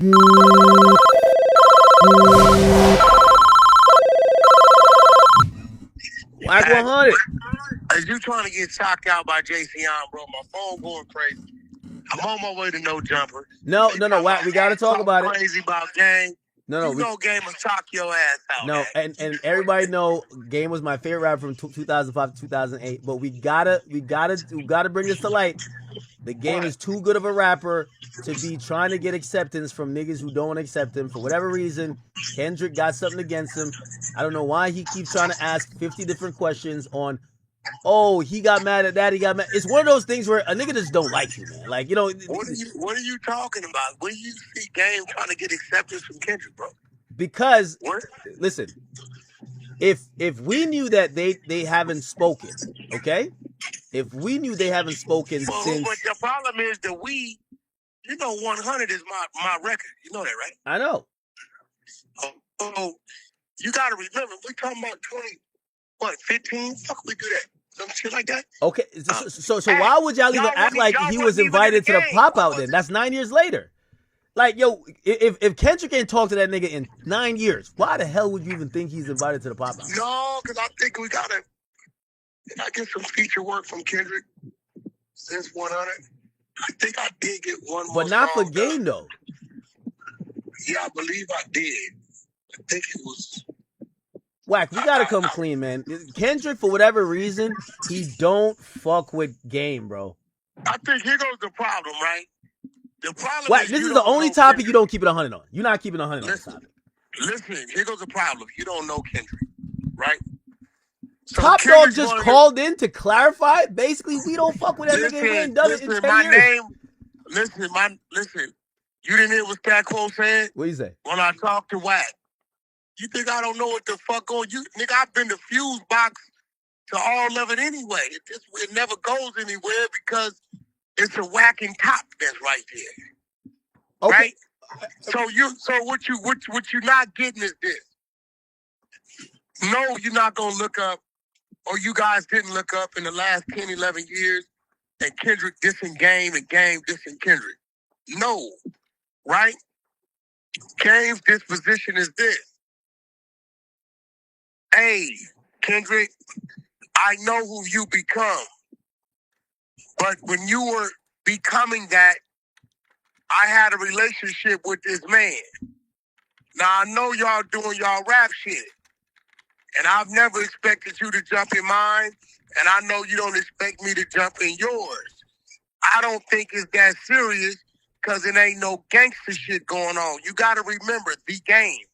Wack100. As you trying to get shocked out by JC bro, my phone going crazy. I'm on my way to No Jumper. No, Wack, we gotta talk about it. Crazy about Game. No, you know Game will shock your ass out. No, and everybody know Game was my favorite rapper from 2005 to 2008. But we gotta bring this to light. The Game is too good of a rapper to be trying to get acceptance from niggas who don't accept him for whatever reason. Kendrick got something against him. I don't know why he keeps trying to ask 50 different questions on. Oh, he got mad at that. He got mad. It's one of those things where a nigga just don't like you, man. Like, you know. What are you talking about? What do you see Game trying to get acceptance from Kendrick, bro? Because, listen, if we knew that they haven't spoken, okay? If we knew they haven't spoken since. But the problem is that you know, 100 is my record. You know that, right? I know. Oh, you got to remember, we talking about 15? Fuck, we do that. Some shit like that. Okay, so why would y'all even act like he was invited to the pop out then? That's 9 years later. Like, yo, if Kendrick ain't talked to that nigga in 9 years, why the hell would you even think he's invited to the pop out? No, because I think we gotta. Did I get some feature work from Kendrick since 100? I think I did get one more. But not for Game though. Yeah, I believe I did. I think it was. Wack, we gotta come clean, man. Kendrick, for whatever reason, he don't fuck with Game, bro. I think here goes the problem, right? The problem Wack, this is the only topic Kendrick. You don't keep it 100 on. You're not keeping 100 on this topic. Listen, here goes the problem. You don't know Kendrick, right? So Top Dog just called in to clarify. Basically, we don't fuck with that nigga. We ain't done it in 10 years. Listen. You didn't hear what Stat Quo said? What you say? When I talked to Wack. You think I don't know what the fuck on you? Nigga, I've been the fuse box to all of it anyway. It never goes anywhere because it's a whacking top that's right there. Okay. Right? So what you not getting is this. No, you're not gonna look up, or you guys didn't look up in the last 10, 11 years that Kendrick dissing Game and Game dissing Kendrick. No. Right? Game's disposition is this. Hey, Kendrick, I know who you become. But when you were becoming that, I had a relationship with this man. Now, I know y'all doing y'all rap shit. And I've never expected you to jump in mine. And I know you don't expect me to jump in yours. I don't think it's that serious because it ain't no gangster shit going on. You got to remember, the Game,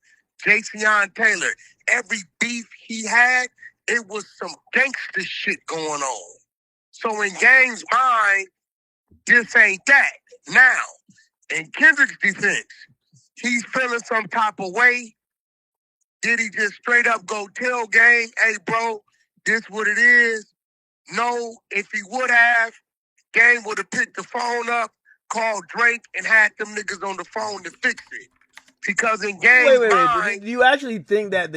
Jason Taylor, every beef he had, it was some gangster shit going on. So in Game's mind, this ain't that. Now, in Kendrick's defense, he's feeling some type of way. Did he just straight up go tell Game, hey, bro, this what it is? No, if he would have, Game would have picked the phone up, called Drake, and had them niggas on the phone to fix it. Because in Game's mind... Do you actually think that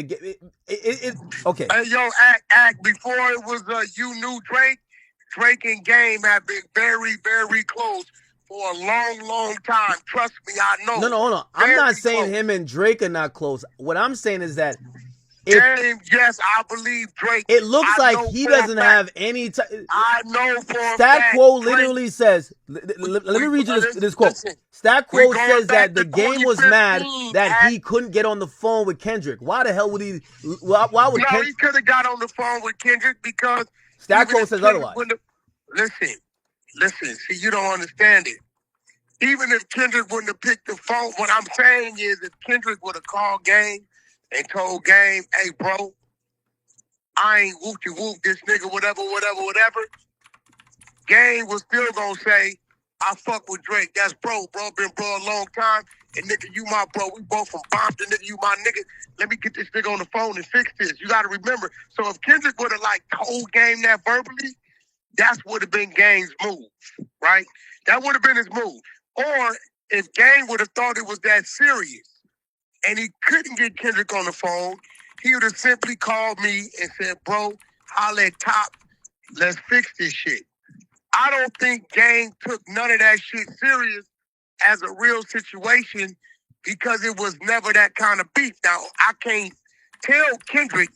okay. Hey, yo, act, before it was you knew Drake and Game have been very, very close for a long, long time. Trust me, I know. No, hold on. I'm not saying him and Drake are not close. What I'm saying is that Game, yes, I believe Drake. It looks like he doesn't have any. I know for a Stat Quo literally says. Let me read you this quote. Stat Quo says that the Game was mad that he couldn't get on the phone with Kendrick. Why the hell would he? Why would? No, he could have got on the phone with Kendrick because Stat Quo says otherwise. Listen. See, you don't understand it. Even if Kendrick wouldn't have picked the phone, what I'm saying is, if Kendrick would have called Game and told Game, hey, bro, I ain't whoop-de-whoop this nigga, whatever, Game was still gonna say, I fuck with Drake. That's bro, been bro a long time. And nigga, you my bro. We both from Compton, nigga, you my nigga. Let me get this nigga on the phone and fix this. You gotta remember. So if Kendrick would have told Game that verbally, that's would have been Game's move, right? That would have been his move. Or if Game would have thought it was that serious, and he couldn't get Kendrick on the phone, he would have simply called me and said, bro, holla at Top, let's fix this shit. I don't think Game took none of that shit serious as a real situation because it was never that kind of beef. Now, I can't tell Kendrick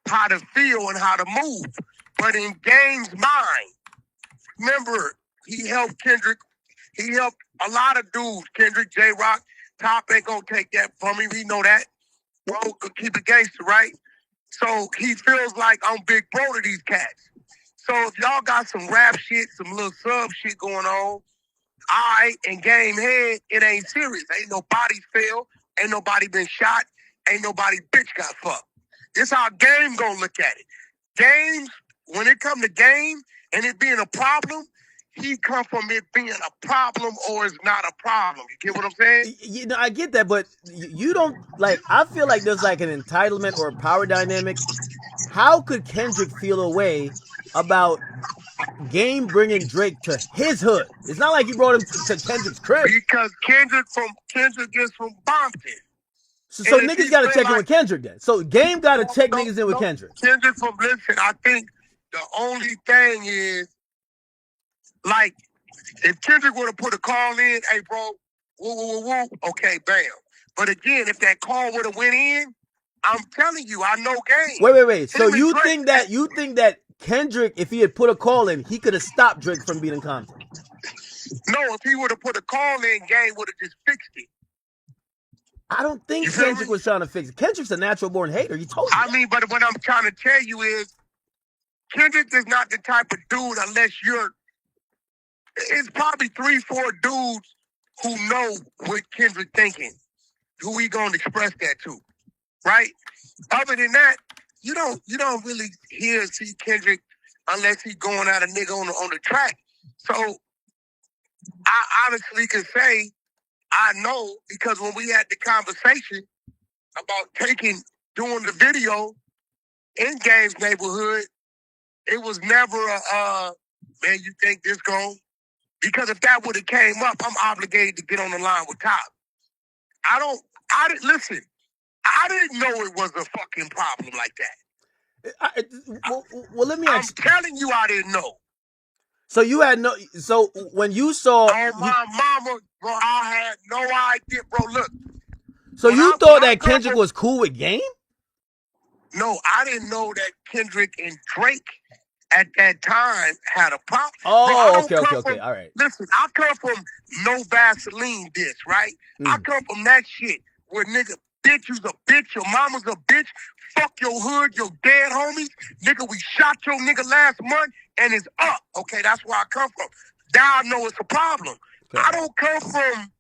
how to feel and how to move, but in Game's mind, remember, he helped Kendrick. He helped a lot of dudes. Kendrick, J-Rock, Top ain't gonna take that from me. We know that. Bro, could keep it gangster, right? So he feels like I'm big bro to these cats. So if y'all got some rap shit, some little sub shit going on, I and Game head, it ain't serious. Ain't no bodies fell. Ain't nobody been shot. Ain't nobody bitch got fucked. This how Game gonna look at it. Game, when it come to Game and it being a problem, he come from it being a problem or it's not a problem. You get what I'm saying? You know, I get that, but you don't like. I feel like there's like an entitlement or a power dynamic. How could Kendrick feel a way about Game bringing Drake to his hood? It's not like he brought him to Kendrick's crib. Because Kendrick is from Compton. So niggas got to check in with Kendrick then. So Game got to check niggas in with Kendrick. Kendrick from, listen, I think the only thing is, like, if Kendrick would have put a call in, hey, bro, woo, woo, woo, woo, okay, bam. But again, if that call would have went in, I'm telling you, I know Game. Wait. So you think that Kendrick, if he had put a call in, he could have stopped Drake from being in Compton? No, if he would have put a call in, Game would have just fixed it. I don't think Kendrick was trying to fix it. Kendrick's a natural born hater. He told you. I mean, but what I'm trying to tell you is, Kendrick is not the type of dude unless you're. It's probably 3-4 dudes who know what Kendrick thinking, who he gonna express that to, right? Other than that, you don't really hear or see Kendrick unless he going at a nigga on the track. So I honestly can say I know, because when we had the conversation about doing the video in Game's neighborhood, it was never a man, you think this going? Because if that would have came up, I'm obligated to get on the line with Top. Listen, I didn't know it was a fucking problem like that. Well, let me ask. I'm telling you, I didn't know. So you had no. So when you saw, oh my mama, bro, I had no idea, bro. Look. So you thought that Kendrick was cool with Game? No, I didn't know that Kendrick and Drake at that time had a problem. Oh, bro, okay, all right. Listen, I come from no Vaseline dish, right? I come from that shit where nigga, bitch, you's a bitch, your mama's a bitch, fuck your hood, your dead homies, nigga, we shot your nigga last month and it's up. Okay, that's where I come from. Now I know it's a problem. Okay. I don't come from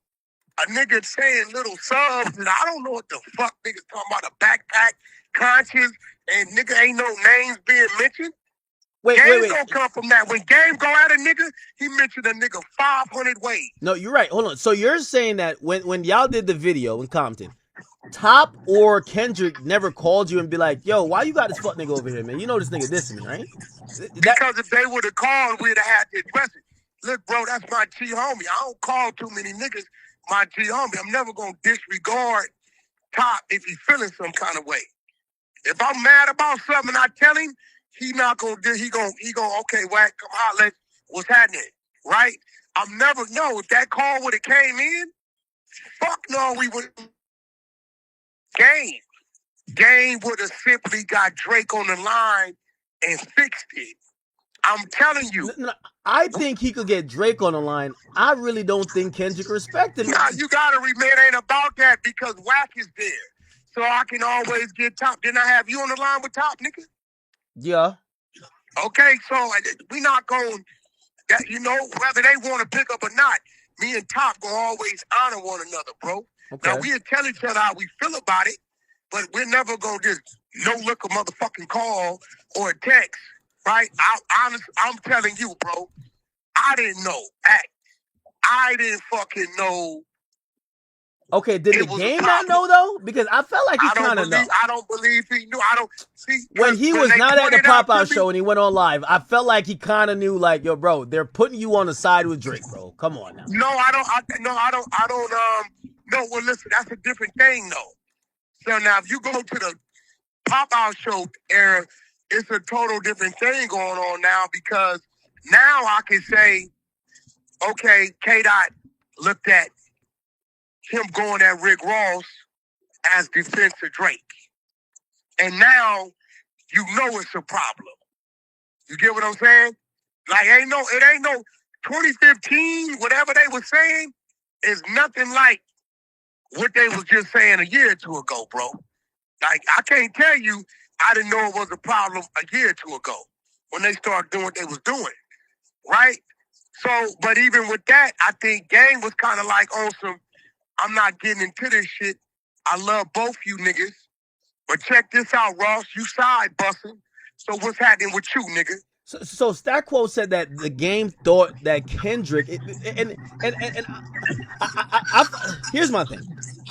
a nigga saying little subs and I don't know what the fuck niggas talking about, a backpack, conscious, and nigga ain't no names being mentioned. Wait. Don't come from that. When Game go at a nigga, he mentioned a nigga 500 ways. No, you're right. Hold on. So you're saying that when y'all did the video in Compton, Top or Kendrick never called you and be like, yo, why you got this fuck nigga over here, man? You know this nigga dissing me, right? Because if they would have called, we'd have had to address it. Look, bro, that's my G homie. I don't call too many niggas my G homie. I'm never going to disregard Top if he's feeling some kind of way. If I'm mad about something, I tell him, he not gonna do. He gonna. Okay, Wack, come holler. What's happening? Right? I'm never. No, if that call would have came in, fuck no, we would. Game would have simply got Drake on the line and fixed it. I'm telling you. I think he could get Drake on the line. I really don't think Kendrick respected him. Nah, you gotta remember, it ain't about that because Wack is there, so I can always get Top. Didn't I have you on the line with Top, nigga? Yeah. Okay, so we not going, you know, whether they want to pick up or not, me and Top gonna always honor one another, bro. Okay. Now, we'll tell each other how we feel about it, but we're never gonna just no-look a motherfucking call or a text, right? I'm telling you, bro, I didn't know. I didn't fucking know. Okay, did the Game not know though? Because I felt like he kind of know. I don't believe he knew. I don't see when he was not at the Pop Out show and he went on live. I felt like he kind of knew, like, yo, bro, they're putting you on the side with Drake, bro. Come on now. No, I don't. No, well, listen, that's a different thing, though. So now, if you go to the Pop Out show era, it's a total different thing going on now because now I can say, okay, K-Dot looked at him going at Rick Ross as defense of Drake. And now you know it's a problem. You get what I'm saying? Like, it ain't no 2015, whatever they were saying, is nothing like what they was just saying a year or two ago, bro. Like, I can't tell you I didn't know it was a problem a year or two ago when they started doing what they was doing, right? So, but even with that, I think Game was kind of like on some, I'm not getting into this shit. I love both you niggas. But check this out, Ross. You side busting. So what's happening with you, nigga? So Stat Quo said that the Game thought that Kendrick here's my thing.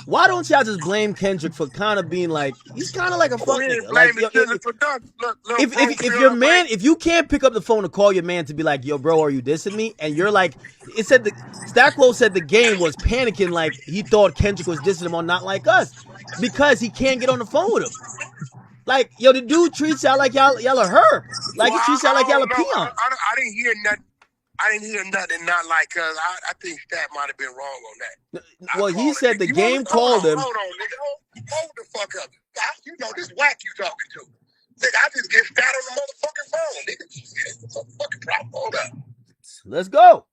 Why don't y'all just blame Kendrick for kind of being like, he's kind of like a fuck nigga. Like, if your man, if you can't pick up the phone to call your man to be like, yo, bro, are you dissing me? And you're like, it said Stat Quo said the Game was panicking like he thought Kendrick was dissing him on Not Like Us because he can't get on the phone with him. Like, yo, the dude treats y'all like y'all are her. Like, he treats y'all like y'all a peon. I didn't hear nothing. I didn't hear nothing Not Like Us. I think Stat might have been wrong on that. Well, he said the Game called him. Hold on, nigga. Hold the fuck up. You know this Wack you talking to. Nigga, I just get Stat on the motherfucking phone, nigga. What's the fucking problem? Hold up. Let's go.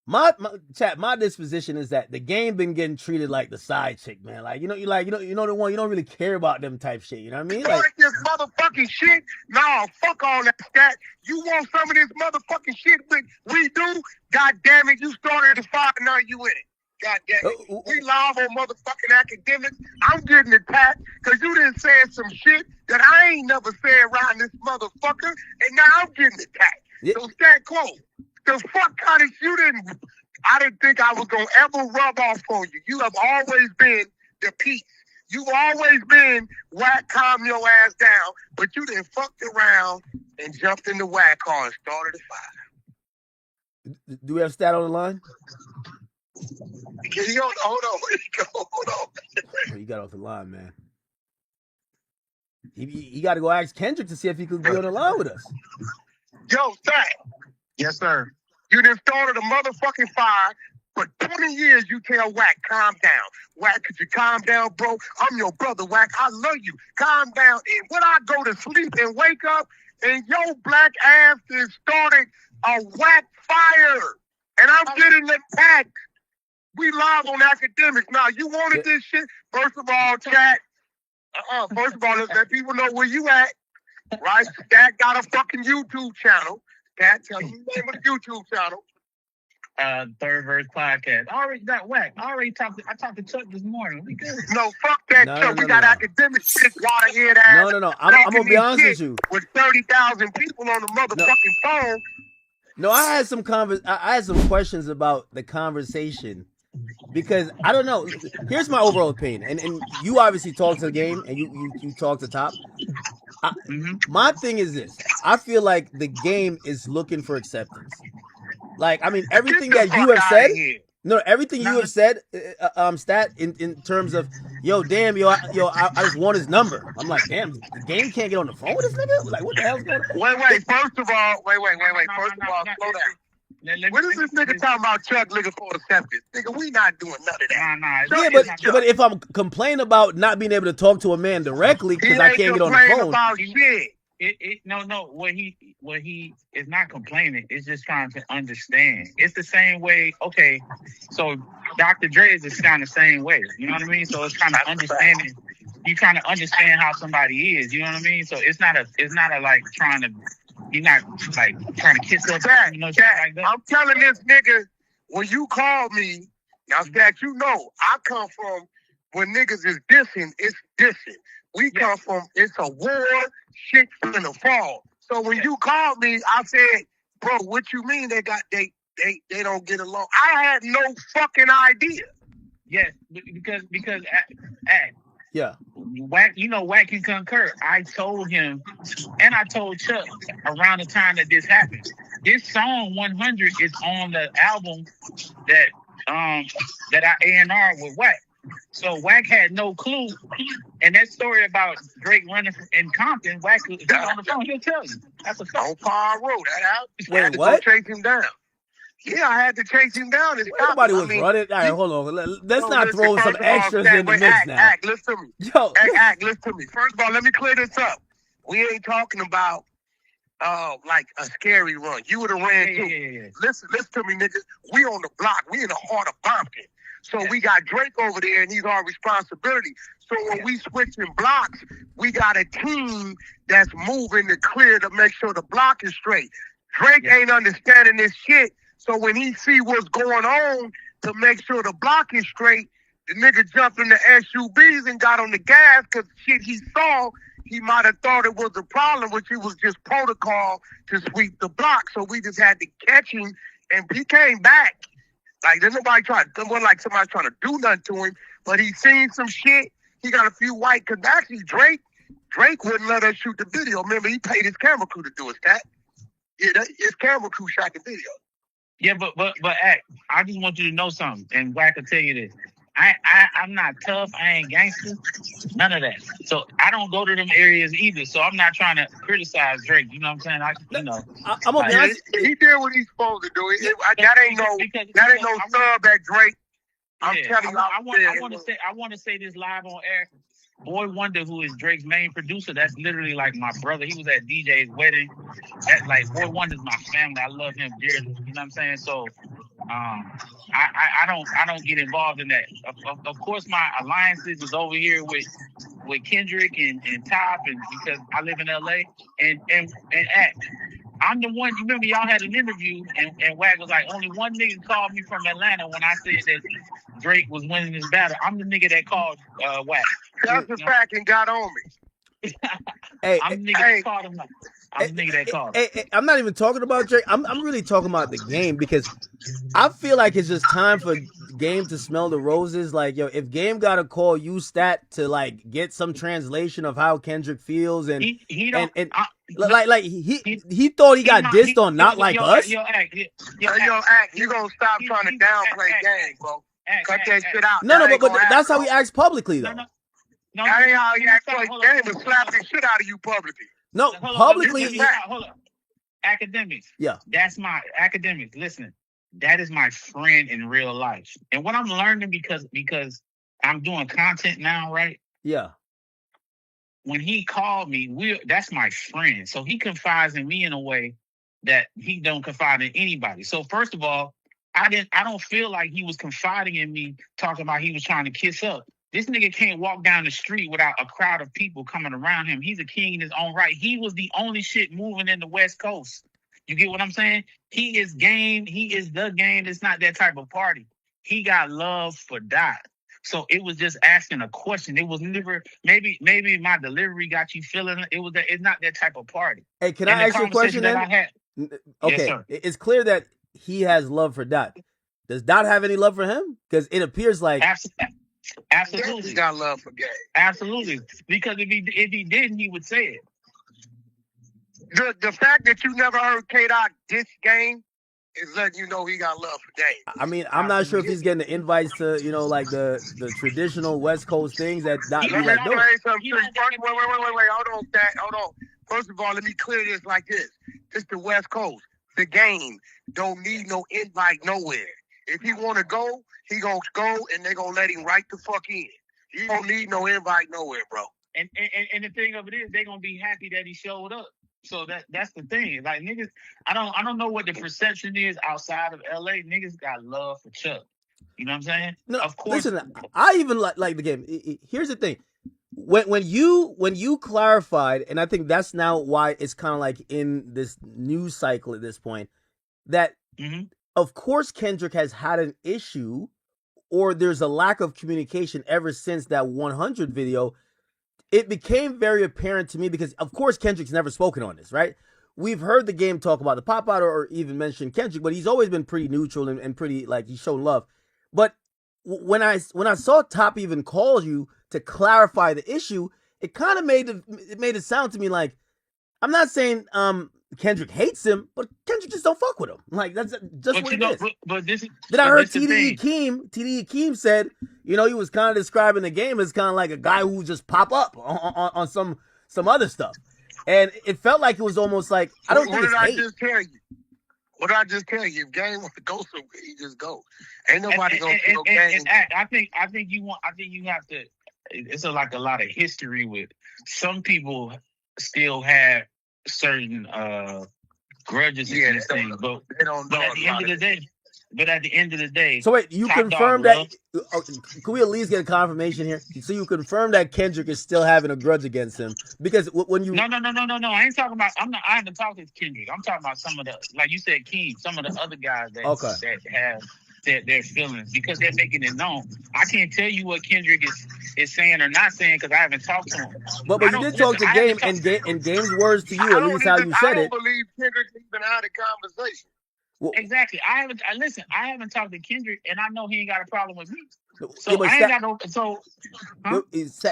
My disposition is that the Game been getting treated like the side chick, man. Like, you know the one you don't really care about them type shit. You know what I mean? Like this motherfucking shit. No, fuck all that Stat. You want some of this motherfucking shit, but we do. God damn it, you started the fire, now you in it. God damn it. We live on motherfucking Akademiks. I'm getting attacked because you done said some shit that I ain't never said around this motherfucker, and now I'm getting attacked. Yeah. So Stat Quo. The fuck kind of I didn't think I was gonna ever rub off on you. You have always been the peace. You've always been Wack, calm your ass down, but you done fucked around and jumped in the Wack car and started a fire. Do we have Stat on the line? Hold on. Oh, you got off the line, man. He got to go ask Kendrick to see if he could be on the line with us. Yo, Stat. Yes, sir. You done started a motherfucking fire. For 20 years, you tell Wack, calm down. Wack, could you calm down, bro? I'm your brother, Wack. I love you. Calm down. And when I go to sleep and wake up, and your black ass is started a Wack fire, and I'm getting attacked. We live on Akademiks. Now, you wanted this shit? First of all, chat. First of all, let's let people know where you at. Right? Stat got a fucking YouTube channel. Stat, tell you the name of the YouTube channel. Third Verse Podcast. I already got Wack. I talked to Chuck this morning. We good. No, fuck that, Chuck. We got Akademiks shit, waterhead ass. No. I'm gonna be honest with you. With 30,000 people on the motherfucking phone. No, I had some questions about the conversation because I don't know. Here's my overall opinion, and you obviously talk to the Game and you talk to Top. My thing is this: I feel like the Game is looking for acceptance. Like, I mean, everything that you have said. No, everything you have said, Stat, in terms of, yo, damn, I just want his number. I'm like, damn, the Game can't get on the phone with this nigga? Like, what the hell's going on? Wait, first of all, slow down. What is this nigga talking about Chuck looking for acceptance? Nigga, we not doing none of that. Yeah, but if I'm complaining about not being able to talk to a man directly because I can't get on the phone. About shit. No. What he is not complaining. It's just trying to understand. It's the same way. Okay, so Dr. Dre is just kind of the same way. You know what I mean? So it's kind of understanding. You trying to understand how somebody is. You know what I mean? So it's not a like trying to. You're not like trying to kiss up. You know, like that. I'm telling this nigga when you call me now, Stat, you know I come from when niggas is dissing. It's dissing. We come from it's a war. Shit finna fall. So when you called me, I said, bro, what you mean they don't get along? I had no fucking idea. Yes, because yeah. Wack, Wack can concur. I told him, and I told Chuck around the time that this happened. This song 100 is on the album that I A&R with Wack. So Wack had no clue, and that story about Drake running in Compton, Wack was on the phone. He'll tell you. That's a fact. On Par Road, that out. Wait, what? Chase him down. Yeah, I had to chase him down. And stop Nobody him. was running. All right, hold on. Let's No, not listen, throw some first of all, extras Stat, in the wait, mix now. listen to me. Yo, Listen to me. First of all, let me clear this up. We ain't talking about like a scary run. You would have ran too. Yeah. Listen to me, niggas. We on the block. We in the heart of Compton. So we got Drake over there, and he's our responsibility. So when we switching blocks, we got a team that's moving to clear to make sure the block is straight. Drake ain't understanding this shit. So when he see what's going on to make sure the block is straight, the nigga jumped in the SUVs and got on the gas because shit he saw, he might have thought it was a problem, which it was just protocol to sweep the block. So we just had to catch him, and he came back. Like, there's nobody trying, it wasn't like somebody trying to do nothing to him, but he seen some shit. He got a few white, because actually Drake wouldn't let us shoot the video. Remember, he paid his camera crew to do it, Stat. Yeah, his camera crew shot the video. Yeah, but Act, I just want you to know something, and Wack will tell you this. I'm not tough. I ain't gangster. None of that. So I don't go to them areas either. So I'm not trying to criticize Drake. You know what I'm saying? I'm gonna be honest. He did what he's supposed to do. That ain't no sub at Drake. I'm telling you. I want to say this live on air. Boy Wonder, who is Drake's main producer, that's literally like my brother. He was at DJ's wedding. That's like Boy Wonder's my family. I love him dearly. You know what I'm saying? So I don't get involved in that. Of course, my alliances is over here with Kendrick and Top, and because I live in LA and Act. I'm the one. You remember y'all had an interview and Wack was like, only one nigga called me from Atlanta when I said that Drake was winning this battle. I'm the nigga that called Wack. That's the fact and got on me. I'm the nigga that called him. I'm the nigga that called him. I'm not even talking about Drake. I'm really talking about the game, because I feel like it's just time for Game to smell the roses. Like, yo, if Game gotta call you, Stat, to like get some translation of how Kendrick feels, and he thought he got dissed on Not Like Us. Act, you gonna stop trying to downplay Game, bro. Cut that shit out. No, but that's how he acts publicly, though. No, that ain't how he acts like Game to slap the shit out of you publicly. No, publicly. Hold up. Akademiks. Yeah. That's my Akademiks. Listen, that is my friend in real life. And what I'm learning because I'm doing content now, right? Yeah. When he called me, that's my friend. So he confides in me in a way that he don't confide in anybody. So first of all, I don't feel like he was confiding in me, talking about he was trying to kiss up. This nigga can't walk down the street without a crowd of people coming around him. He's a king in his own right. He was the only shit moving in the West Coast. You get what I'm saying? He is Game. He is the Game. It's not that type of party. He got love for Dot. So it was just asking a question. It was never, maybe my delivery got you feeling it. It's not that type of party. Hey, can I ask you a question then? Okay, yes, it's clear that he has love for Dot. Does Dot have any love for him? Because it appears like... Absolutely. He got love for Game. Absolutely. Because if he didn't, he would say it. The fact that you never heard K-Dot diss Game is letting you know he got love for Game. I mean, I'm not sure if he's getting the invites to, like the traditional West Coast things that Dot be like doing. Wait, hold on, Stat. Hold on. First of all, let me clear this like this. This the West Coast. The Game don't need no invite nowhere. If he want to go, he gonna go, and they gonna let him right the fuck in. He don't need no invite nowhere, bro. And the thing of it is, they gonna be happy that he showed up. So that's the thing. Like, niggas, I don't know what the perception is outside of LA. Niggas got love for Chuck. You know what I'm saying? No, of course. Listen, I even like the Game. Here's the thing. When you clarified, and I think that's now why it's kind of like in this news cycle at this point, that of course Kendrick has had an issue, or there's a lack of communication ever since that 100 video. It became very apparent to me because, of course, Kendrick's never spoken on this, right? We've heard the Game talk about the pop out or even mention Kendrick, but he's always been pretty neutral and pretty, like, he's shown love. But when I saw Top even call you to clarify the issue, it kind of made it sound to me like, I'm not saying Kendrick hates him, but Kendrick just don't fuck with him. Like, that's just what it is. Then I heard TDE Keem said, he was kind of describing the Game as kind of like a guy who just pop up on some other stuff. And it felt like it was almost like, I don't think it's hate. What did I just tell you? What did I just tell you? If Game wants to go somewhere, he just go. Ain't nobody gonna kill Game. I think you have to. It's like a lot of history with some people still have certain grudges against things, but they don't know. At the end of the day, so wait, you confirm that? Can we at least get a confirmation here? So you confirm that Kendrick is still having a grudge against him because when you no, I ain't talking about. I haven't talked to Kendrick. I'm talking about some of the, like you said, King, some of the other guys that have said their feelings because they're making it known. I can't tell you what Kendrick is saying or not saying because I haven't talked to him. But you did talk to Game, and Game's words to you, at least how you said it. I don't believe Kendrick even had a conversation. Well, exactly. I haven't talked to Kendrick, and I know he ain't got a problem with me. So yeah, I ain't got no. So huh?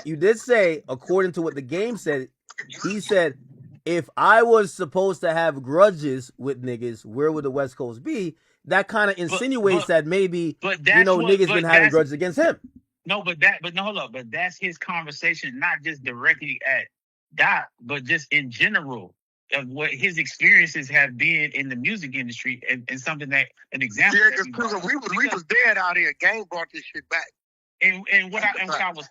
You did say, according to what the Game said, he said, if I was supposed to have grudges with niggas, where would the West Coast be? That kind of insinuates that maybe niggas been having grudges against him. But hold up. But that's his conversation, not just directly at Doc, but just in general of what his experiences have been in the music industry and something that an example. Yeah, because we was dead out here. Game brought this shit back. And what I was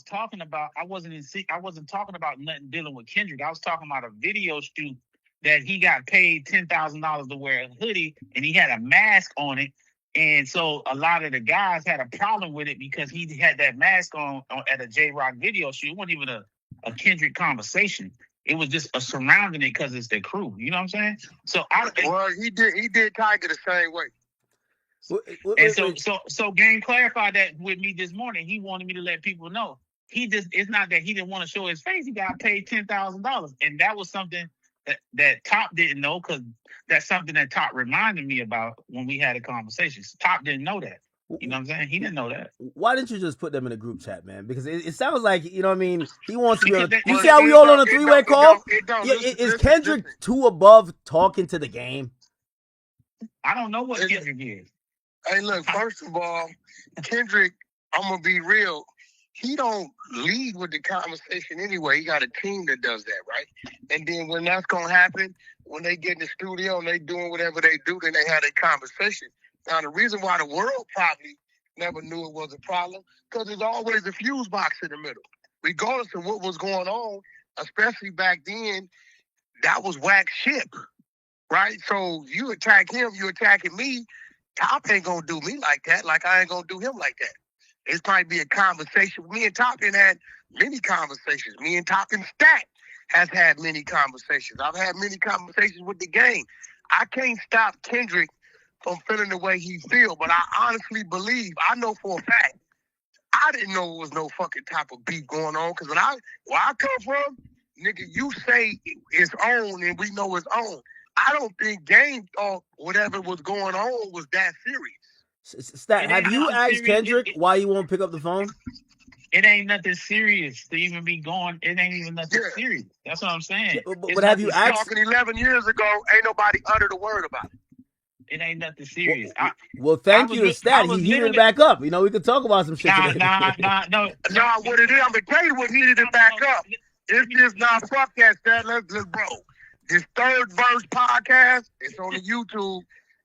talking about, I wasn't talking about nothing dealing with Kendrick. I was talking about a video shoot that he got paid $10,000 to wear a hoodie and he had a mask on it. And so a lot of the guys had a problem with it because he had that mask on at a J-Rock video shoot. It wasn't even a Kendrick conversation. It was just a surrounding it because it's their crew. You know what I'm saying? So he did Tiger the same way. And so Game clarified that with me this morning. He wanted me to let people know. It's not that he didn't want to show his face. He got paid $10,000. And that was something that Top didn't know because that's something that Top reminded me about when we had a conversation. Top didn't know that. You know what I'm saying? He didn't know that. Why didn't you just put them in a group chat, man? Because it sounds like, you know what I mean, he wants to be on you see how we all on a three-way call? Is Kendrick too above talking to the Game? I don't know what Kendrick is. Hey, look, first of all, Kendrick, I'm going to be real. He don't lead with the conversation anyway. He got a team that does that, right? And then when that's going to happen, when they get in the studio and they doing whatever they do, then they have a conversation. Now, the reason why the world probably never knew it was a problem, because there's always a fuse box in the middle. Regardless of what was going on, especially back then, that was Wack's ship, right? So you attack him, you attacking me. Top ain't going to do me like that, like I ain't going to do him like that. It might be a conversation. Me and Top had many conversations. Me and Top and Stat has had many conversations. I've had many conversations with the Game. I can't stop Kendrick from feeling the way he feel, but I honestly believe, I know for a fact, I didn't know it was no fucking type of beef going on, because where I come from, nigga, you say it's on and we know it's on. I don't think Game thought whatever was going on was that serious. Stat, have you asked Kendrick why he won't pick up the phone? It ain't nothing serious to even be going. It ain't even nothing serious. That's what I'm saying. But have you asked? Talking 11 years ago, ain't nobody uttered a word about it. It ain't nothing serious. Well, thank you to Stat. He heated it back up. You know, we could talk about some shit today. No. What it is, I'm going to tell you what heated it back up. It's just not fuck that, Stat. Let's bro. This third verse podcast, it's on the YouTube.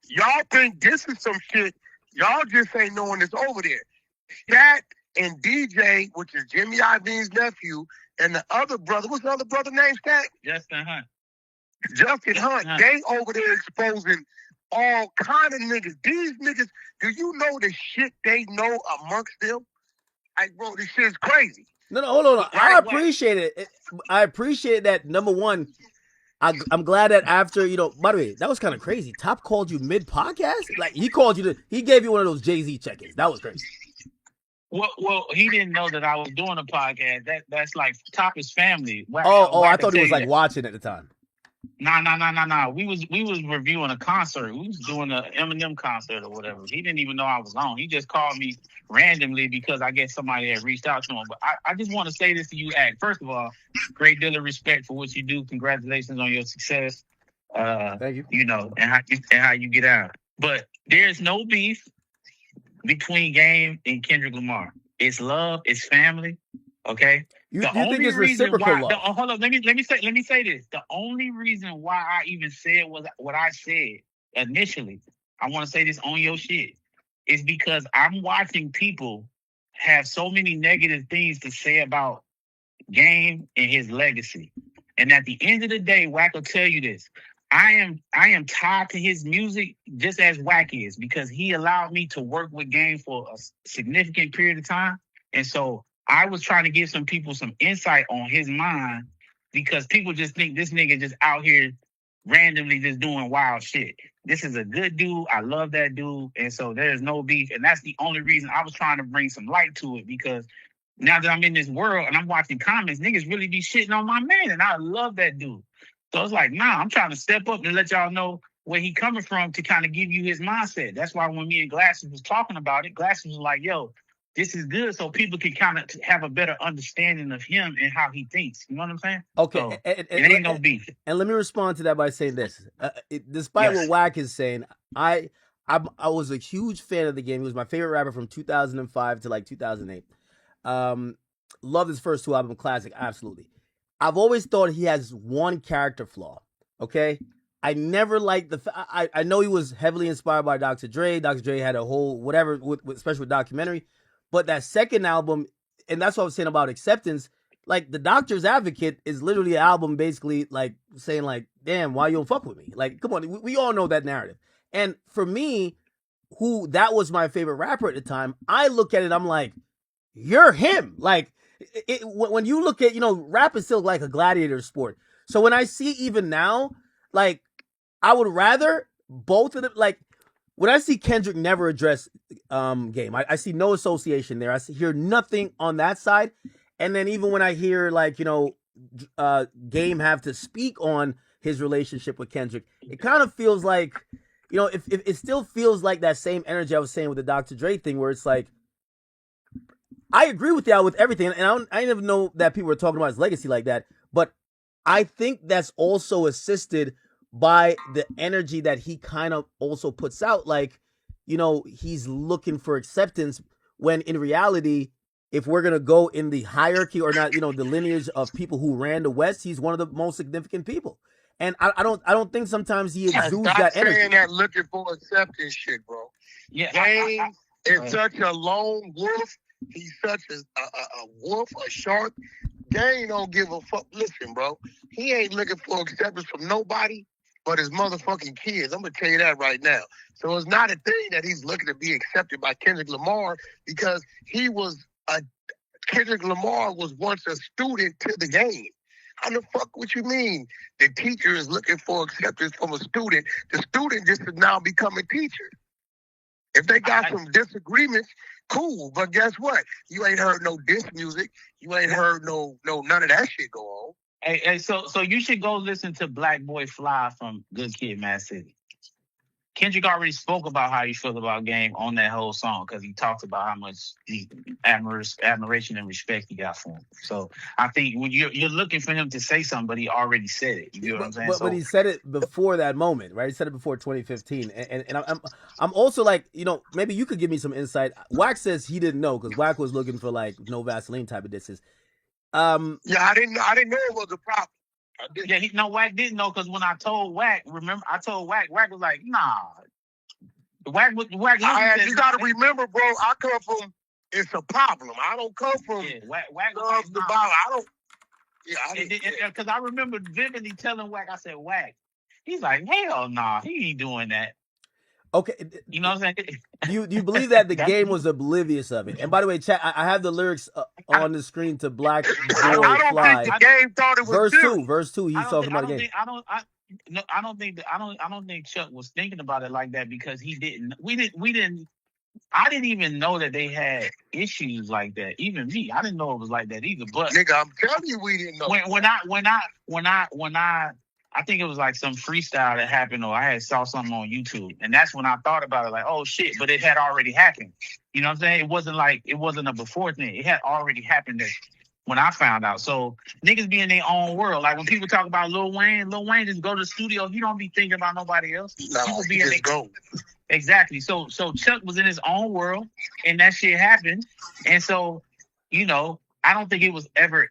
Y'all think this is some shit. Y'all just ain't knowing it's over there. Stat and DJ, which is Jimmy Iovine's nephew, and the other brother, what's the other brother name, Stat? Justin Hunt. They over there exposing all kind of niggas. These niggas, do you know the shit they know amongst them? Like, bro, this shit's crazy. No, hold on. I appreciate it. I appreciate that, number one. I'm glad that after, by the way, that was kind of crazy. Top called you mid-podcast? Like, he gave you one of those Jay-Z check-ins. That was crazy. Well, he didn't know that I was doing a podcast. That's like Top is family. I thought he was like watching at the time. Nah. We was reviewing a concert. We was doing an Eminem concert or whatever. He didn't even know I was on. He just called me randomly because I guess somebody had reached out to him. But I just want to say this to you, Ak. First of all, great deal of respect for what you do. Congratulations on your success. Thank you. And how you get out. But there's no beef between Game and Kendrick Lamar. It's love. It's family. Okay. You think it's reciprocal love? Hold on. Let me say this. The only reason why I even said what I said initially, I want to say this on your shit, is because I'm watching people have so many negative things to say about Game and his legacy. And at the end of the day, Wack will tell you this. I am tied to his music just as Wack is, because he allowed me to work with Game for a significant period of time. And so I was trying to give some people some insight on his mind, because people just think this nigga just out here randomly just doing wild shit. This is a good dude. I love that dude. And so there's no beef. And that's the only reason I was trying to bring some light to it, because now that I'm in this world and I'm watching comments, niggas really be shitting on my man, and I love that dude. So it's like, nah, I'm trying to step up and let y'all know where he coming from to kind of give you his mindset. That's why when me and Glasses was talking about it, Glasses was like, yo, this is good, so people can kind of have a better understanding of him and how he thinks. You know what I'm saying? Okay, So, it ain't no beef. And let me respond to that by saying this. Despite what Wack is saying, I was a huge fan of the Game. He was my favorite rapper from 2005 to like 2008. Love his first two album, classic, absolutely. I've always thought he has one character flaw. Okay, I never liked I know he was heavily inspired by Dr. Dre. Dr. Dre had a whole whatever, especially with documentary. But that second album, and that's what I was saying about Acceptance. Like, The Doctor's Advocate is literally an album basically like saying like, damn, why you don't fuck with me? Like, come on, we all know that narrative. And for me, who that was my favorite rapper at the time, I look at it, I'm like, you're him. Like, when you look at, rap is still like a gladiator sport. So when I see even now, like, I would rather both of them, like, when I see Kendrick never address Game, I see no association there. Hear nothing on that side. And then even when I hear, like, Game have to speak on his relationship with Kendrick, it kind of feels like, if it still feels like that same energy I was saying with the Dr. Dre thing, where it's like, I agree with y'all with everything, and I didn't even know that people were talking about his legacy like that, but I think that's also assisted by the energy that he kind of also puts out. Like, he's looking for acceptance, when in reality, if we're going to go in the hierarchy or not, the lineage of people who ran the West, he's one of the most significant people. And I don't think sometimes he exudes that energy. Saying that looking for acceptance shit, bro. Yeah, Game is such a lone wolf. He's such a wolf, a shark. Game don't give a fuck. Listen, bro. He ain't looking for acceptance from nobody but his motherfucking kids. I'm going to tell you that right now. So it's not a thing that he's looking to be accepted by Kendrick Lamar, because Kendrick Lamar was once a student to the Game. How the fuck what you mean? The teacher is looking for acceptance from a student. The student just has now become a teacher. If they got some disagreements, cool. But guess what? You ain't heard no diss music. You ain't heard no none of that shit go on. Hey, so you should go listen to Black Boy Fly from Good Kid, Mad City. Kendrick already spoke about how he feels about Game on that whole song, because he talked about how much admiration and respect he got for him. So I think when you're looking for him to say something, but he already said it. You know what I'm saying? But he said it before that moment, right? He said it before 2015. And I'm also like, maybe you could give me some insight. Wack says he didn't know, because Wack was looking for like no Vaseline type of disses. Yeah, I didn't know it was a problem. Yeah, Wack didn't know, because when I told Wack, I told Wack was like, nah. Wack. You got to remember, bro. I come from, it's a problem. I don't come from. Yeah, Wack the bottom. I don't. Yeah, because I remember vividly telling Wack, I said, Wack. He's like, hell nah, he ain't doing that. Okay, you know what I'm saying? Do you believe that the Game was oblivious of it? And by the way, chat, I have the lyrics on the screen to Black Boy I don't Fly. think the Game thought it was verse 2. He's talking about the Game. I don't think Chuck was thinking about it like that, because he didn't. I didn't even know that they had issues like that. Even me, I didn't know it was like that either. But nigga, I'm telling you, we didn't know. When I think it was like some freestyle that happened, or I had saw something on YouTube, and that's when I thought about it, like, oh shit, but it had already happened. You know what I'm saying? It wasn't a before thing. It had already happened when I found out. So niggas be in their own world. Like when people talk about Lil Wayne just go to the studio. He don't be thinking about nobody else. No, People be in go. Exactly. So Chuck was in his own world, and that shit happened. And so, I don't think it was ever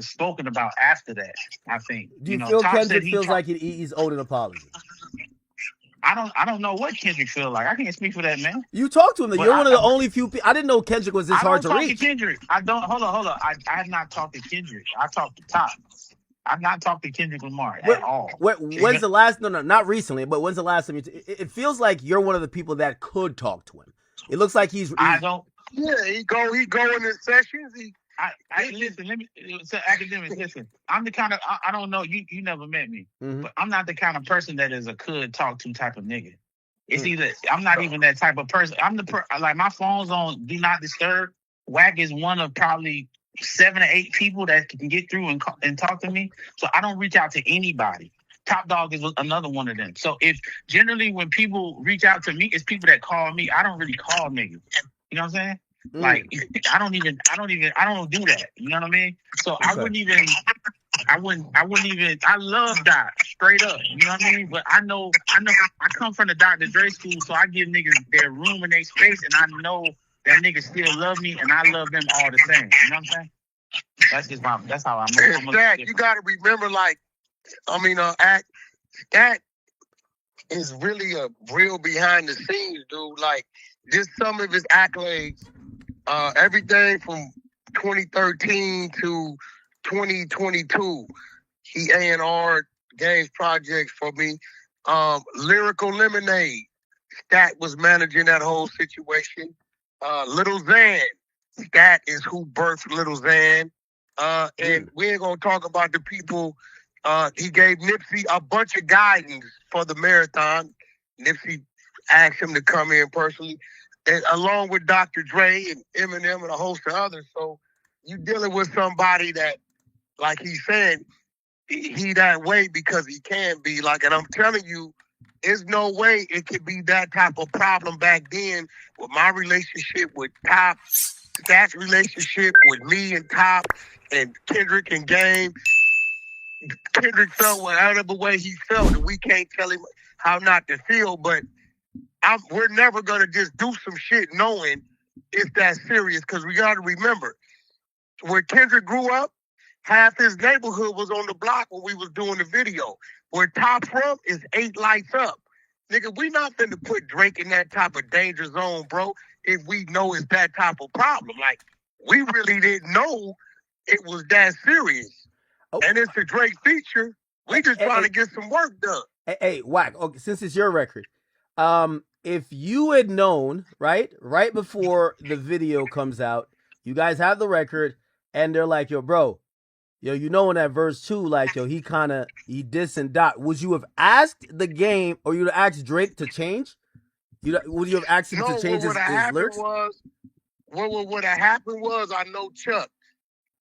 spoken about after that. I think. Do you feel Kendrick feels like he's owed an apology? I don't know what Kendrick feel like. I can't speak for that man. You talk to him. But You're one of the only few people. I didn't know Kendrick was this hard to reach. I don't talk to Kendrick. I don't. Hold on. I have not talked to Kendrick. I talked to Top. I've not talked to Kendrick Lamar at all. When's the last? No, not recently, but when's the last time? It feels like you're one of the people that could talk to him. It looks like he's I don't. Yeah, he go in his sessions. Listen. Let me. So Akademiks, listen. I'm the kind of. I don't know. You never met me, but I'm not the kind of person that is a could talk to type of nigga. It's either I'm not even that type of person. I'm like my phone's on do not disturb. Wack is one of probably 7 or 8 people that can get through and talk to me. So I don't reach out to anybody. Top Dog is another one of them. So if generally when people reach out to me, it's people that call me. I don't really call niggas. You know what I'm saying? Like I don't do that. You know what I mean? So I wouldn't even. I love Doc straight up. You know what I mean? But I know. I come from the Dr. Dre school, so I give niggas their room and their space, and I know that niggas still love me, and I love them all the same. You know what I'm saying? That's how I move. Stat, you got to remember, Stat is really a real behind the scenes dude. Like, just some of his accolades, everything from 2013 to 2022, he A&R Games projects for me. Lyrical Lemonade, Stat was managing that whole situation. Little Xan, Stat is who birthed Little Xan. And we ain't gonna talk about the people. He gave Nipsey a bunch of guidance for the marathon. Nipsey asked him to come in personally, and along with Dr. Dre and Eminem and a host of others. So you dealing with somebody that, like he said, he that way because he can be. Like, and I'm telling you, there's no way it could be that type of problem back then with my relationship with Top, Stat's relationship with me and Top, and Kendrick and Game. Kendrick felt whatever way he felt, and we can't tell him how not to feel, but we're never going to just do some shit knowing it's that serious, because we got to remember, where Kendrick grew up, half his neighborhood was on the block when we was doing the video. Where Top from is 8 lights up. Nigga, we not finna put Drake in that type of danger zone, bro, if we know it's that type of problem. Like, we really didn't know it was that serious. Oh. And it's a Drake feature. We just trying to get some work done. Hey, Wack, okay, since it's your record, if you had known, right before the video comes out, you guys have the record, and they're like, yo, bro, you know in that verse 2, like, he diss and dot. Would you have asked the Game, or you'd have asked Drake to change? Would you have asked him to change his lyrics? What would have happened was, I know Chuck,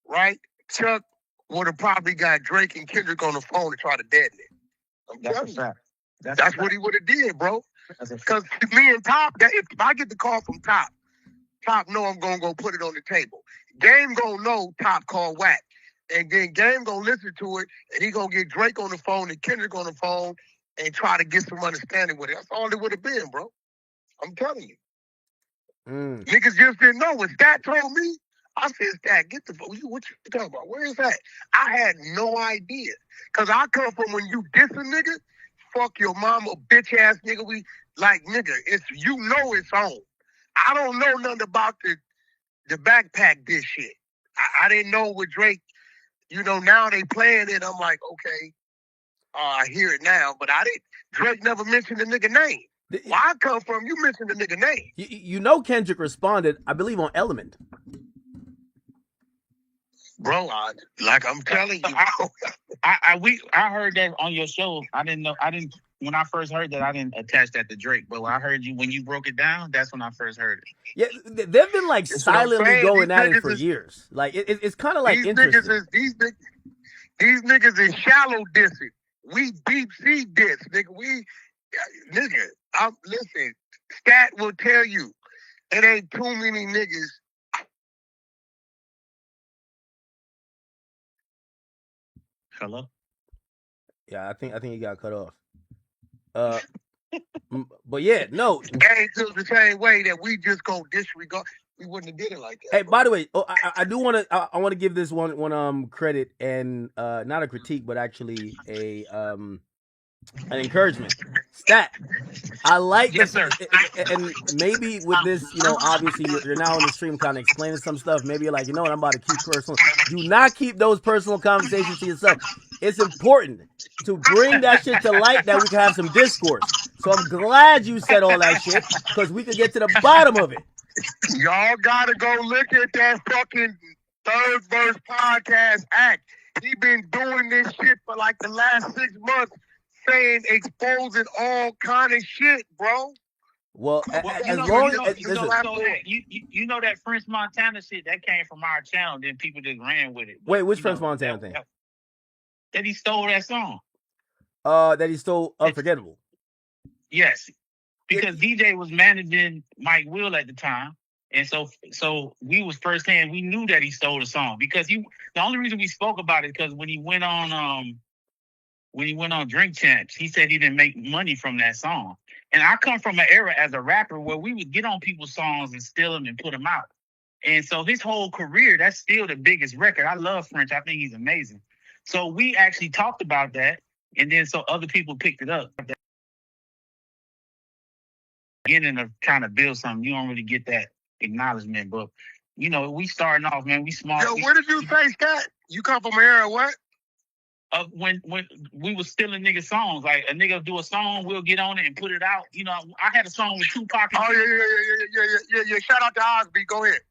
right? Chuck would have probably got Drake and Kendrick on the phone to try to deaden it. That's what he would have did, bro. Because me and Top, if I get the call from Top know I'm going to go put it on the table. Game going to know Top called Wack. And then Game going to listen to it, and he going to get Drake on the phone and Kendrick on the phone and try to get some understanding with it. That's all it would have been, bro. I'm telling you. Niggas just didn't know. When Stat told me, I said, Stat, get the fuck. What you talking about? Where is that? I had no idea. Because I come from when you diss a nigga, fuck your mama, bitch ass nigga. Nigga, it's on. I don't know nothing about the backpack diss shit. I didn't know with Drake. Now they playing it. I'm like, okay, I hear it now, but Drake never mentioned the nigga name. Where I come from, you mentioned the nigga name. Kendrick responded, I believe, on Element. Bro, I'm telling you. I heard that on your show. When I first heard that, I didn't attach that to Drake. But when I heard you, when you broke it down, that's when I first heard it. Yeah, they've been silently going at it for years. Like it's kind of like interesting. These niggas is shallow dissing. We deep sea diss, nigga. Listen. Stat will tell you, it ain't too many niggas. Hello. Yeah, I think he got cut off. But yeah, no. Game feels the same way that we just go disregard. We wouldn't have did it like that. Hey, by the way, I do want to. I want to give this one credit and not a critique, but actually a an encouragement. Stat. I like Yes, sir. and maybe with this, obviously you're now on the stream kind of explaining some stuff. Maybe you're like, I'm about to keep personal. Do not keep those personal conversations to yourself. It's important to bring that shit to light that we can have some discourse. So I'm glad you said all that shit because we could get to the bottom of it. Y'all gotta go look at that fucking Third Verse podcast act. He been doing this shit for like the last 6 months, exposing all kind of shit, bro. Well, you know that French Montana shit that came from our channel, then people just ran with it. But, wait, which French Montana thing? That he stole that song. That he stole Unforgettable. Yes, because DJ was managing Mike Will at the time, and so we was firsthand. We knew that he stole the song because the only reason we spoke about it because when he went on Drink Champs, he said he didn't make money from that song. And I come from an era as a rapper where we would get on people's songs and steal them and put them out. And so his whole career, that's still the biggest record. I love French. I think he's amazing. So we actually talked about that. And then so other people picked it up. Beginning of trying to build something, you don't really get that acknowledgement. But, we starting off, man. We smart. Yo, where did you say, Scott? You come from an era what? When we was stealing nigga songs, like a nigga do a song, we'll get on it and put it out. I had a song with Tupac. Oh yeah. Shout out to Osby. Go ahead.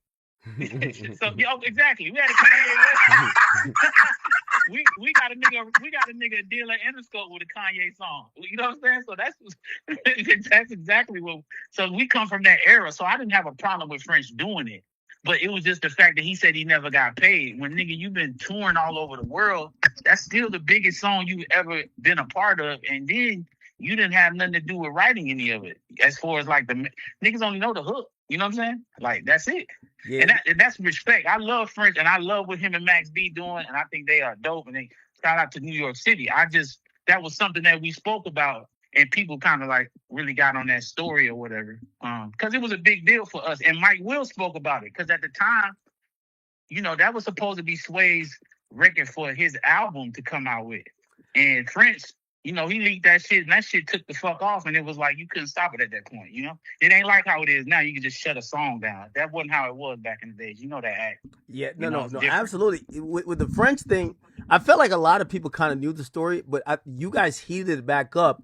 So exactly. We had a Kanye. we got a nigga deal at Interscope with a Kanye song. You know what I'm saying? So that's exactly what. So we come from that era. So I didn't have a problem with French doing it. But it was just the fact that he said he never got paid. When, nigga, you've been touring all over the world, that's still the biggest song you've ever been a part of. And then you didn't have nothing to do with writing any of it. As far as, like, the niggas only know the hook. You know what I'm saying? Like, that's it. Yeah. And that's respect. I love French, and I love what him and Max B doing, and I think they are dope. And they shout out to New York City. That was something that we spoke about. And people kind of like really got on that story or whatever. Because it was a big deal for us. And Mike Will spoke about it. Because at the time, that was supposed to be Sway's record for his album to come out with. And French, he leaked that shit. And that shit took the fuck off. And it was like, you couldn't stop it at that point, It ain't like how it is now. You can just shut a song down. That wasn't how it was back in the days. You know that act. Yeah, no, absolutely. With the French thing, I felt like a lot of people kind of knew the story. But you guys heated it back up.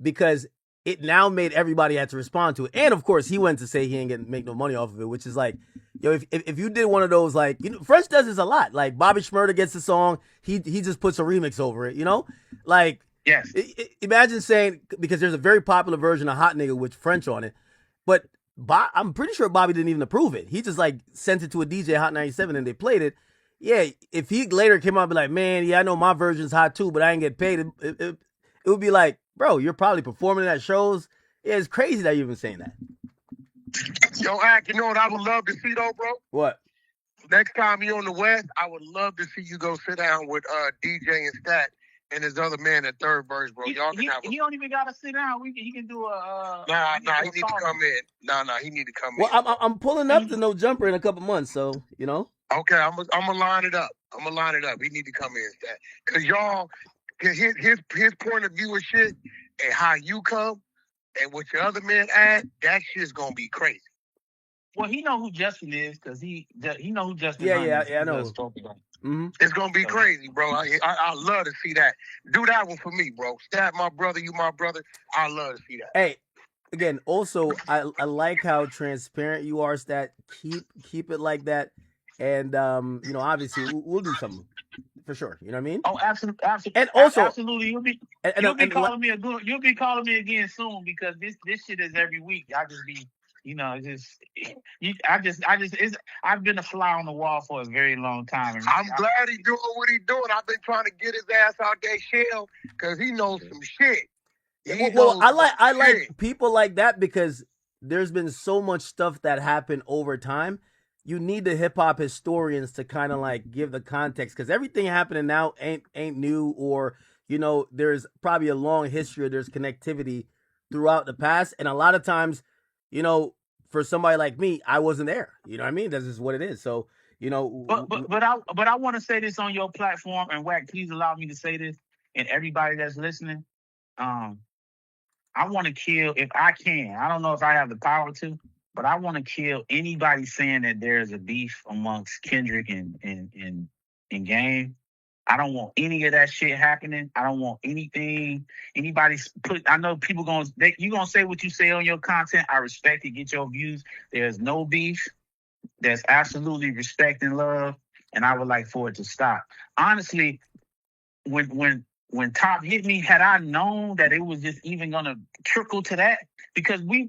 Because it now made everybody have to respond to it. And of course, he went to say he ain't gonna make no money off of it, which is like, if you did one of those, like, French does this a lot. Like Bobby Shmurda gets the song, he just puts a remix over it, Like, yes. Imagine saying, because there's a very popular version of Hot Nigga with French on it, but I'm pretty sure Bobby didn't even approve it. He just like sent it to a DJ Hot 97 and they played it. Yeah, if he later came out and be like, man, yeah, I know my version's hot too, but I ain't get paid, it would be like, bro, you're probably performing at shows. Yeah, it's crazy that you've been saying that. Yo, Ak, you know what I would love to see though, bro? What? Next time you're on the West, I would love to see you go sit down with DJ and Stat and his other man at Third Verse, bro. Y'all can have. He don't even gotta sit down. He can do a. Nah. He need to come in. Nah. He need to come in. Well, I'm pulling up to No Jumper in a couple months, so Okay, I'm gonna line it up. He need to come in, Stat, cause y'all. His point of view of shit and how you come and what your other man add, that shit's gonna be crazy. Well, he know who Justin is because he know who Justin is. Yeah, I know. Mm-hmm. It's gonna be crazy, bro. I love to see that. Do that one for me, bro. Stat my brother, you my brother. I love to see that. Hey, again, also I like how transparent you are, Stat. Keep it like that, and obviously we'll do something. For sure, you know what I mean? Oh, absolutely. And also, absolutely, you'll be calling me again soon because this shit is every week. I just be, I've been a fly on the wall for a very long time. I'm glad he's doing what he's doing. I've been trying to get his ass out that shell because he knows some shit. I like people like that because there's been so much stuff that happened over time. You need the hip hop historians to kind of like give the context because everything happening now ain't new or there's probably a long history. There's connectivity throughout the past, and a lot of times, for somebody like me, I wasn't there. You know what I mean? That's just what it is. So But I want to say this on your platform, and Wack, please allow me to say this, and everybody that's listening. I want to kill if I can. I don't know if I have the power to, but I want to kill anybody saying that there's a beef amongst Kendrick and Game. I don't want any of that shit happening. I don't want anybody put. I know people you gonna say what you say on your content. I respect it. Get your views. There's no beef. There's absolutely respect and love, and I would like for it to stop. Honestly, when Top hit me, had I known that it was just even gonna trickle to that, because when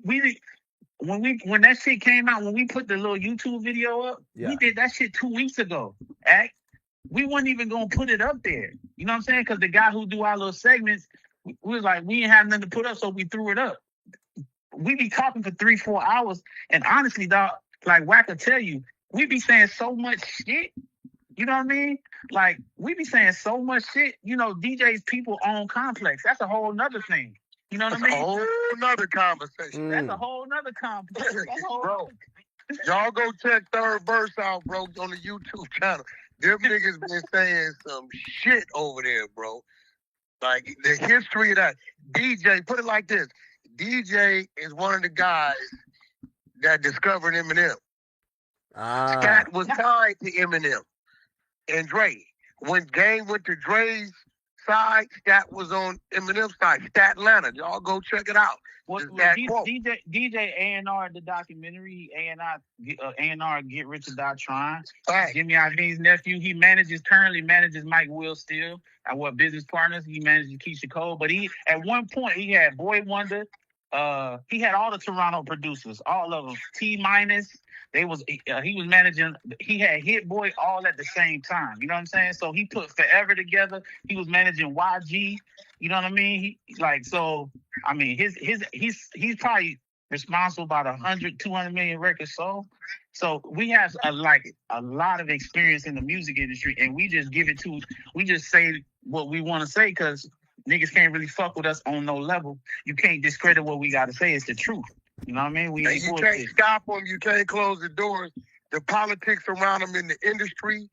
that shit came out, when we put the little YouTube video up, we did that shit 2 weeks ago. We weren't even gonna put it up there. You know what I'm saying? Because the guy who do our little segments, we was like, we ain't have nothing to put up, so we threw it up. We be talking for 3-4 hours, and honestly, dog, like Wack will tell you, we be saying so much shit. You know what I mean? Like, we be saying so much shit. You know, DJs people own Complex. That's a whole nother thing. You know what I mean? A whole nother conversation. That's a whole nother complex. Bro, y'all go check Third Verse out, bro, on the YouTube channel. Them niggas been saying some shit over there, bro. Like, the history of that. DJ, put it like this. DJ is one of the guys that discovered Eminem. Stat was tied to Eminem and Dre. When Game went to Dre's side, Stat was on Eminem's side. Stat Atlanta. Y'all go check it out. DJ A&R, the documentary, A&R Get Rich or Die Trying. Right. Jimmy Iovine's nephew, he currently manages Mike Will still. Business partners. He manages Keisha Cole. But at one point, he had Boy Wonder. He had all the Toronto producers, all of them. T-Minus. He was managing. He had Hit Boy all at the same time. You know what I'm saying? So he put Forever together. He was managing YG. You know what I mean? He's probably responsible about 100, 200 million records sold. So we have a lot of experience in the music industry, and we just say what we want to say because niggas can't really fuck with us on no level. You can't discredit what we got to say. It's the truth. You know what I mean? You can't stop them. You can't close the doors. The politics around them in the industry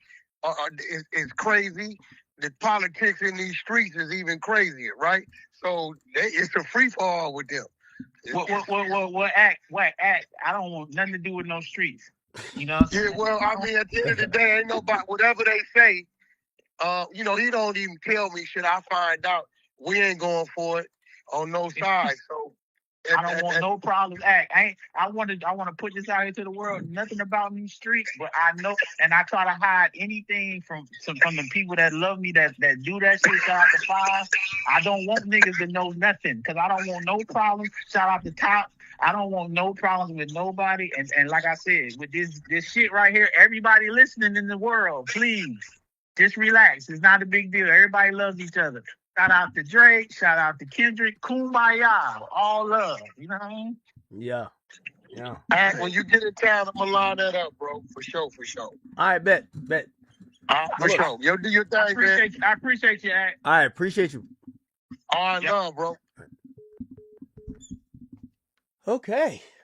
is crazy. The politics in these streets is even crazier, right? So it's a free-for-all with them. Wack, I don't want nothing to do with no streets. You know what I'm saying? Yeah, well, I mean, at the end of the day, ain't nobody, whatever they say, he don't even tell me shit. I find out we ain't going for it on no side. So I don't want no problems. I want to put this out here to the world. Nothing about me streets, but I know, and I try to hide anything from the people that love me that do that shit. Shout out to Five. I don't want niggas to know nothing because I don't want no problems. Shout out to Top. I don't want no problems with nobody. And like I said, with this shit right here, everybody listening in the world, please just relax. It's not a big deal. Everybody loves each other. Shout out to Drake. Shout out to Kendrick. Kumbaya. All love. You know what I mean? Yeah. When you get in town, I'm going to line that up, bro. For sure. All right, bet. For sure. Yo, do your thing, man. I appreciate you, Act. All right, appreciate you. All right, love, bro. Okay.